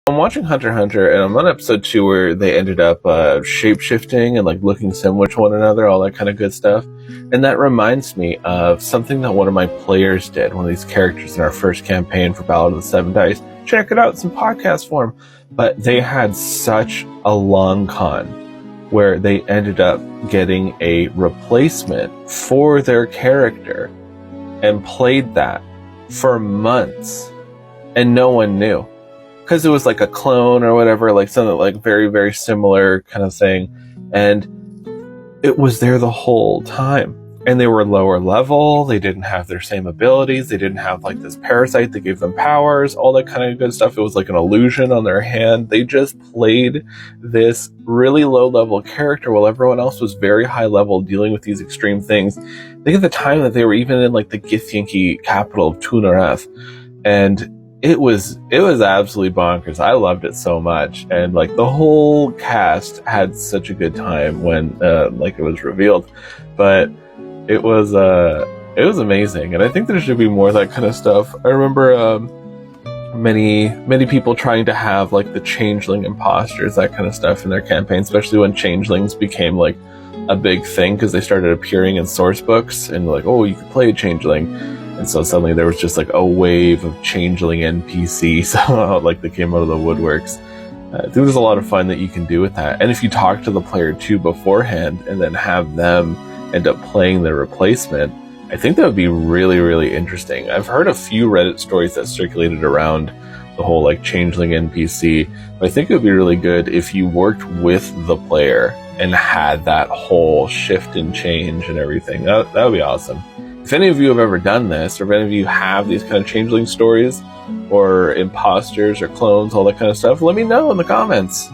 I'm watching Hunter x Hunter, and I'm on episode 2 where they ended up shape-shifting and like looking similar to one another, all that kind of good stuff. And that reminds me of something that one of my players did, one of these characters in our first campaign for Ballad of the Seven Dice. Check it out, it's in podcast form. But they had such a long con where they ended up getting a replacement for their character and played that for months, and no one knew. Because it was like a clone or whatever, like something like very, very similar kind of thing. And it was there the whole time. And they were lower level, they didn't have their same abilities, they didn't have like this parasite that gave them powers, all that kind of good stuff. It was like an illusion on their hand. They just played this really low level character while everyone else was very high level dealing with these extreme things. Think of the time that they were even in like the Githyanki capital of Tunareth. And it was absolutely bonkers. I loved it so much, and like the whole cast had such a good time when like it was revealed. But it was amazing, and I think there should be more of that kind of stuff. I remember many people trying to have like the changeling imposters, that kind of stuff in their campaign, especially when changelings became like a big thing because they started appearing in source books and like, oh, you could play a changeling. And so suddenly there was just like a wave of changeling NPCs like that came out of the woodworks. I think there's a lot of fun that you can do with that. And if you talk to the player too beforehand and then have them end up playing the replacement, I think that would be really, really interesting. I've heard a few Reddit stories that circulated around the whole like changeling NPC, but I think it would be really good if you worked with the player and had that whole shift and change and everything. That would be awesome. If any of you have ever done this, or if any of you have these kind of changeling stories, or imposters, or clones, all that kind of stuff, let me know in the comments.